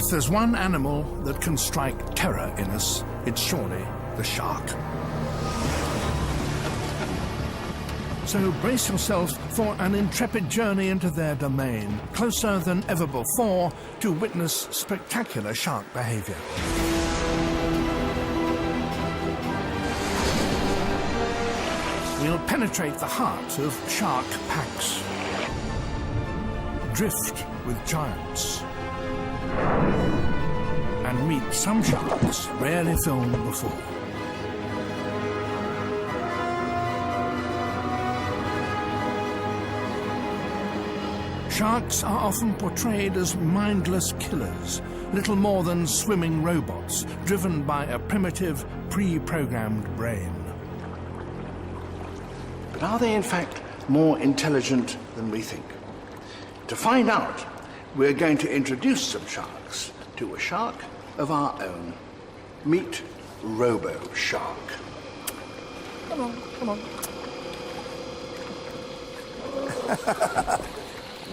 If there's one animal that can strike terror in us, it's surely the shark. So brace yourself for an intrepid journey into their domain, closer than ever before to witness spectacular shark behavior. We'll penetrate the heart of shark packs, drift with giants, and meet some sharks rarely filmed before. Sharks are often portrayed as mindless killers, little more than swimming robots, driven by a primitive, pre-programmed brain. But are they in fact more intelligent than we think? To find out, we're going to introduce some sharks to a shark of our own. Meet Robo Shark. Come on, come on.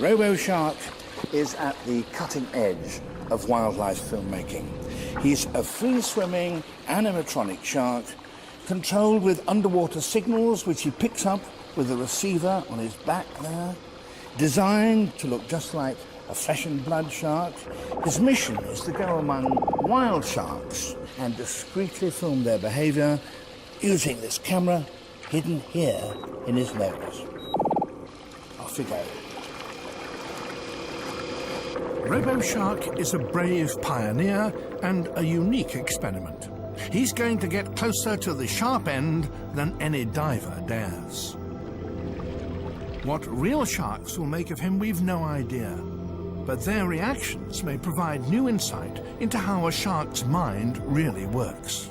Robo Shark is at the cutting edge of wildlife filmmaking. He's a free-swimming animatronic shark controlled with underwater signals which he picks up with a receiver on his back there, designed to look just like a flesh and blood shark. His mission is to go among wild sharks and discreetly film their behavior using this camera hidden here in his nose. Off we go. Robo Shark is a brave pioneer and a unique experiment. He's going to get closer to the sharp end than any diver dares. What real sharks will make of him, we've no idea. But their reactions may provide new insight into how a shark's mind really works.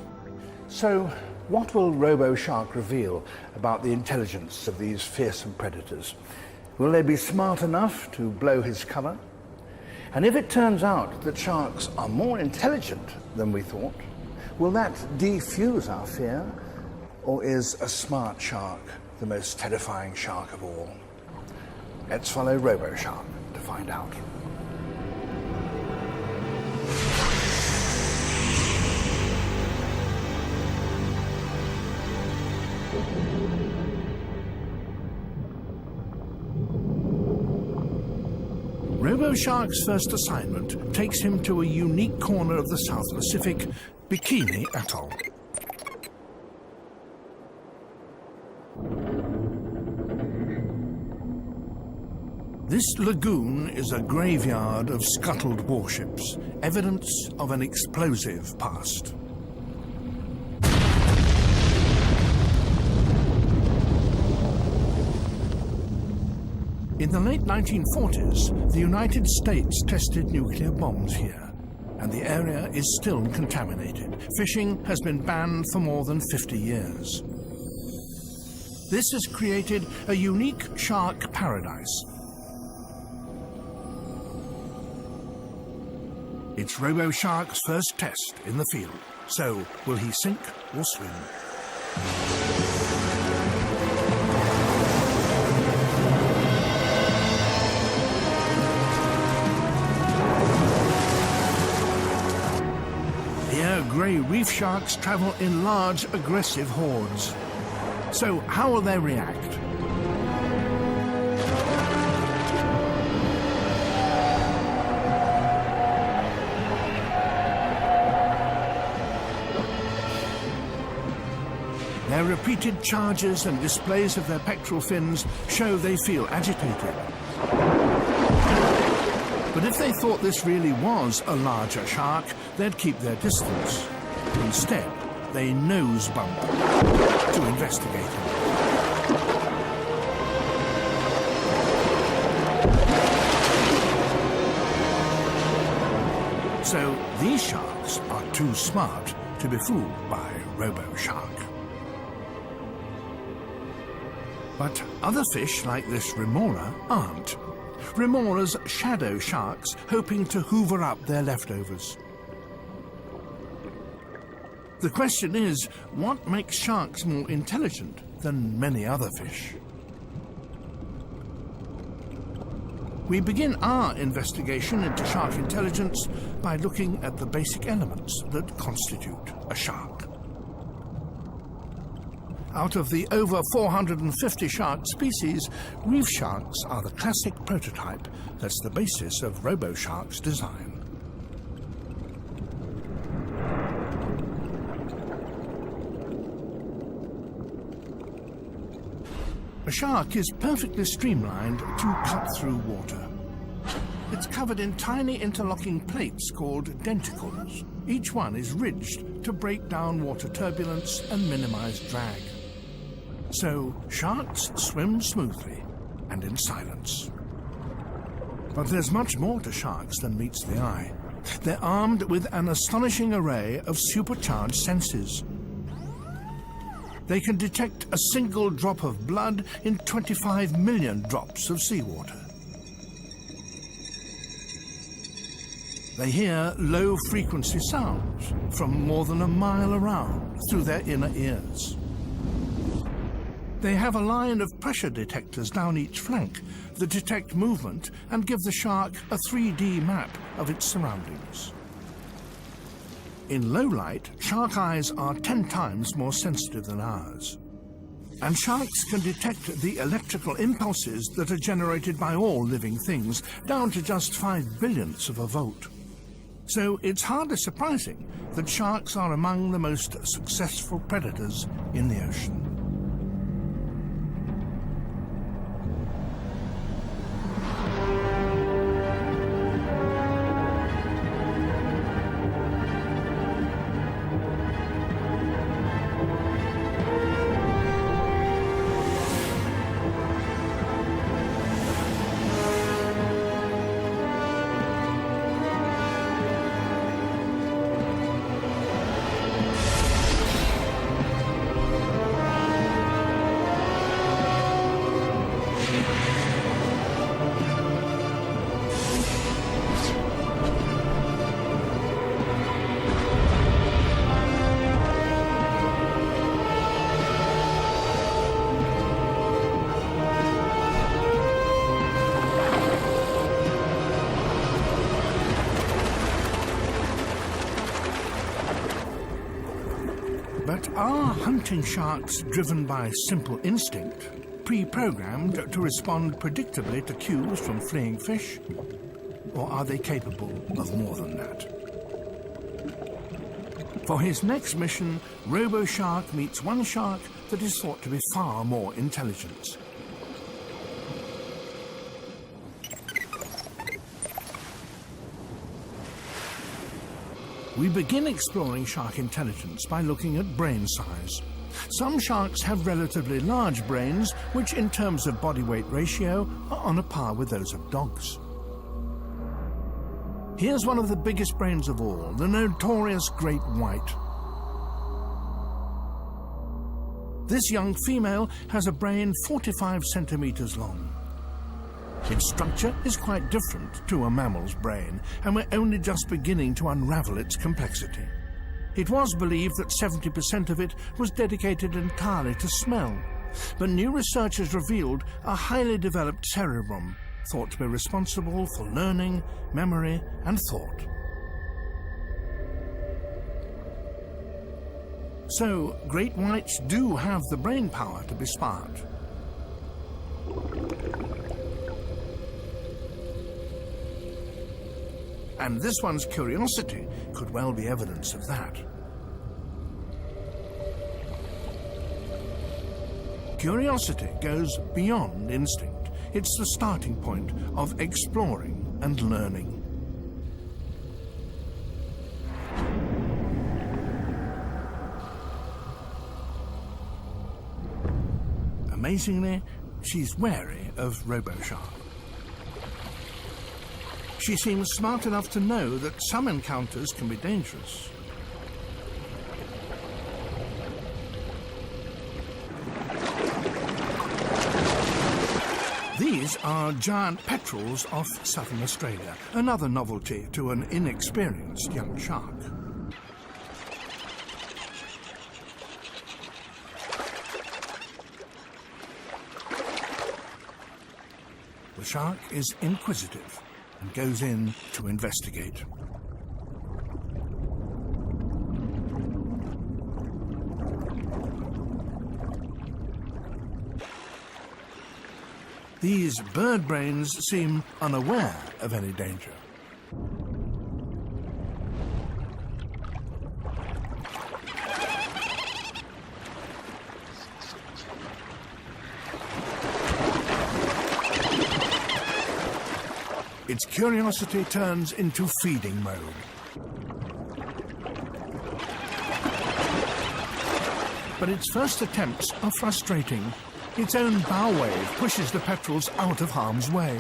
So, what will Robo Shark reveal about the intelligence of these fearsome predators? Will they be smart enough to blow his cover? And if it turns out that sharks are more intelligent than we thought, will that defuse our fear? Or is a smart shark the most terrifying shark of all? Let's follow Robo Shark to find out. Robo Shark's first assignment takes him to a unique corner of the South Pacific, Bikini Atoll. This lagoon is a graveyard of scuttled warships, evidence of an explosive past. In the late 1940s, the United States tested nuclear bombs here, and the area is still contaminated. Fishing has been banned for more than 50 years. This has created a unique shark paradise. It's Robo Shark's first test in the field. So, will he sink or swim? Here, grey reef sharks travel in large, aggressive hordes. So, how will they react? Their repeated charges and displays of their pectoral fins show they feel agitated. But if they thought this really was a larger shark, they'd keep their distance. Instead, they nose bump to investigate him. So these sharks are too smart to be fooled by Robo Shark. But other fish like this remora aren't. Remoras shadow sharks, hoping to hoover up their leftovers. The question is, what makes sharks more intelligent than many other fish? We begin our investigation into shark intelligence by looking at the basic elements that constitute a shark. Out of the over 450 shark species, reef sharks are the classic prototype that's the basis of Robo Shark's design. A shark is perfectly streamlined to cut through water. It's covered in tiny interlocking plates called denticles. Each one is ridged to break down water turbulence and minimize drag. So sharks swim smoothly and in silence. But there's much more to sharks than meets the eye. They're armed with an astonishing array of supercharged senses. They can detect a single drop of blood in 25 million drops of seawater. They hear low-frequency sounds from more than a mile around through their inner ears. They have a line of pressure detectors down each flank that detect movement and give the shark a 3D map of its surroundings. In low light, shark eyes are 10 times more sensitive than ours. And sharks can detect the electrical impulses that are generated by all living things, down to just 5 billionths of a volt. So it's hardly surprising that sharks are among the most successful predators in the ocean. But are hunting sharks driven by simple instinct, pre-programmed to respond predictably to cues from fleeing fish? Or are they capable of more than that? For his next mission, Robo Shark meets one shark that is thought to be far more intelligent. We begin exploring shark intelligence by looking at brain size. Some sharks have relatively large brains, which in terms of body weight ratio are on a par with those of dogs. Here's one of the biggest brains of all, the notorious great white. This young female has a brain 45 centimeters long. Its structure is quite different to a mammal's brain, and we're only just beginning to unravel its complexity. It was believed that 70% of it was dedicated entirely to smell, but new research has revealed a highly developed cerebrum, thought to be responsible for learning, memory, and thought. So, great whites do have the brain power to be smart. And this one's curiosity could well be evidence of that. Curiosity goes beyond instinct. It's the starting point of exploring and learning. Amazingly, she's wary of Robo Shark. She seems smart enough to know that some encounters can be dangerous. These are giant petrels off southern Australia, another novelty to an inexperienced young shark. The shark is inquisitive and goes in to investigate. These bird brains seem unaware of any danger. Its curiosity turns into feeding mode. But its first attempts are frustrating. Its own bow wave pushes the petrels out of harm's way.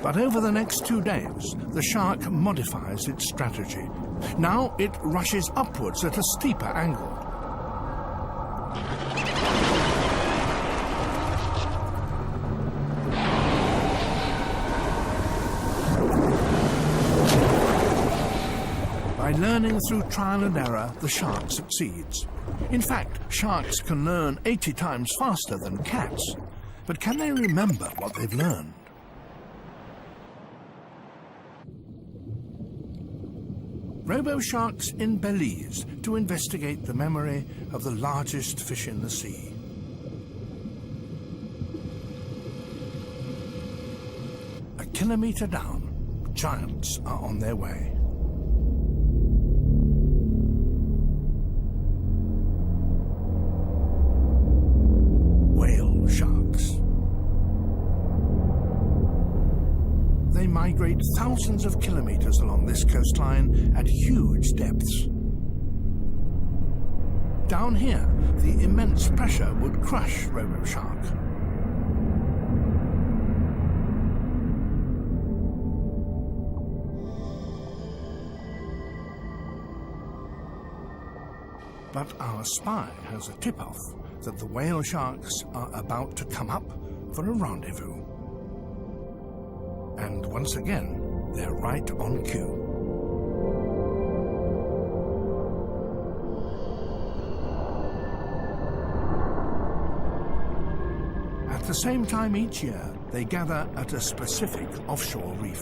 But over the next 2 days, the shark modifies its strategy. Now it rushes upwards at a steeper angle. By learning through trial and error, the shark succeeds. In fact, sharks can learn 80 times faster than cats. But can they remember what they've learned? Robo Sharks in Belize to investigate the memory of the largest fish in the sea. A kilometre down, giants are on their way. Whale sharks. They migrate thousands of kilometers along this coastline at huge depths. Down here, the immense pressure would crush Robo Shark. But our spy has a tip-off that the whale sharks are about to come up for a rendezvous. And once again, they're right on cue. At the same time each year, they gather at a specific offshore reef.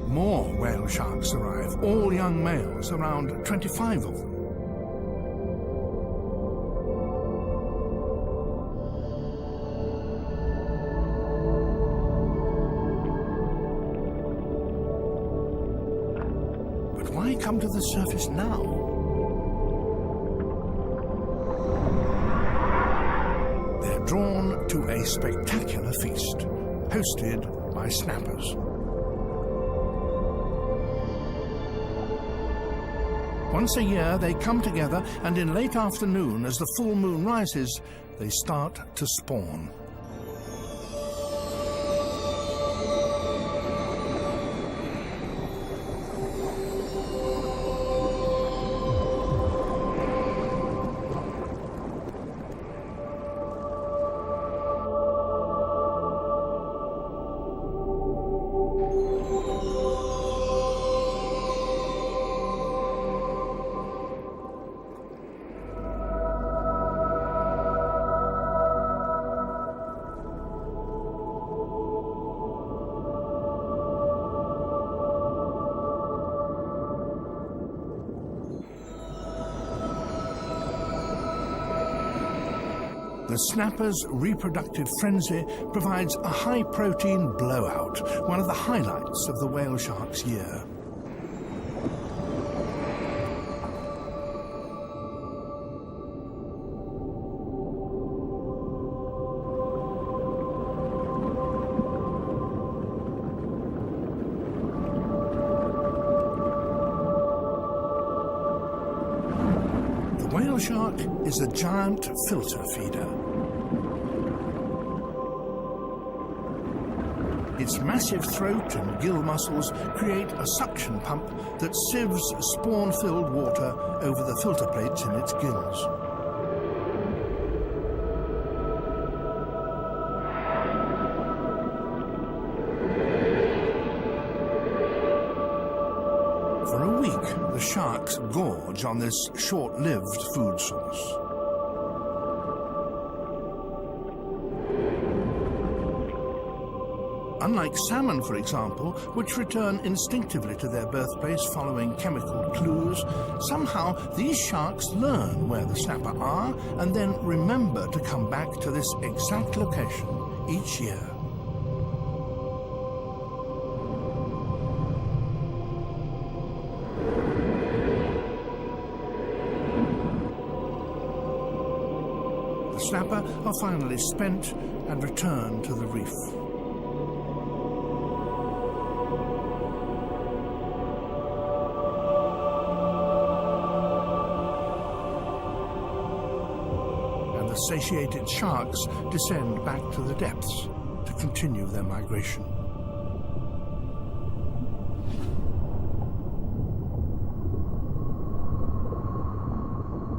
More whale sharks arrive, all young males, around 25 of them. Why come to the surface now? They're drawn to a spectacular feast, hosted by snappers. Once a year, they come together, and in late afternoon, as the full moon rises, they start to spawn. The snapper's reproductive frenzy provides a high-protein blowout, one of the highlights of the whale shark's year. The whale shark is a giant filter feeder. Its massive throat and gill muscles create a suction pump that sieves spawn-filled water over the filter plates in its gills. sharks gorge on this short-lived food source. Unlike salmon, for example, which return instinctively to their birthplace following chemical clues, somehow these sharks learn where the snapper are and then remember to come back to this exact location each year. The snapper are finally spent and return to the reef. The satiated sharks descend back to the depths to continue their migration.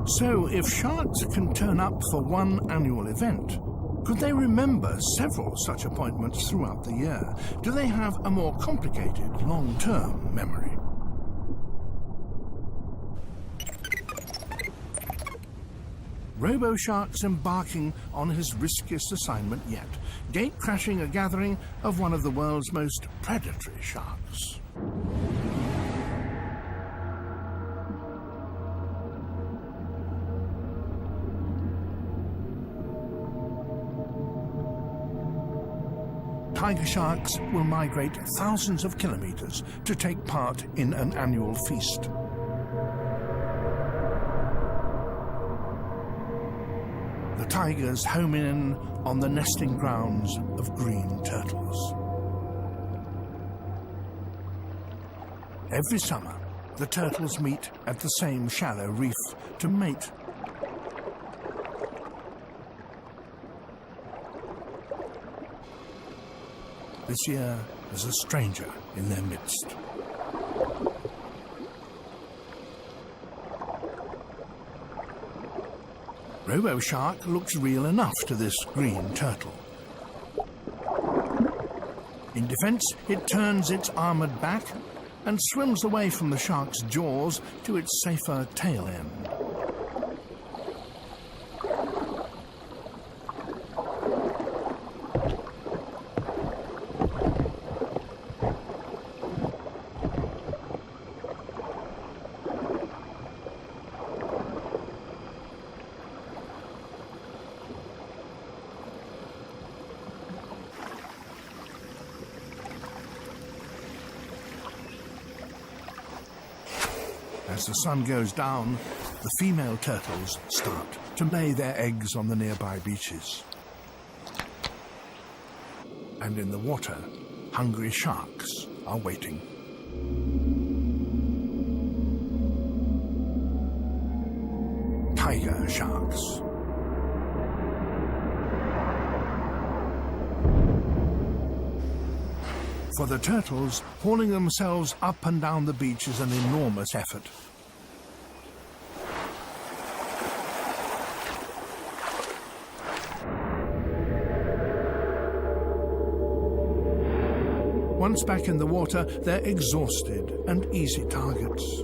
So, if sharks can turn up for one annual event, could they remember several such appointments throughout the year? Do they have a more complicated, long-term memory? Robo Shark's embarking on his riskiest assignment yet, gate-crashing a gathering of one of the world's most predatory sharks. Tiger sharks will migrate thousands of kilometers to take part in an annual feast. The tigers home in on the nesting grounds of green turtles. Every summer, the turtles meet at the same shallow reef to mate. This year, there's a stranger in their midst. Robo Shark looks real enough to this green turtle. In defense, it turns its armored back and swims away from the shark's jaws to its safer tail end. As the sun goes down, the female turtles start to lay their eggs on the nearby beaches. And in the water, hungry sharks are waiting. Tiger sharks. For the turtles, hauling themselves up and down the beach is an enormous effort. Once back in the water, they're exhausted and easy targets.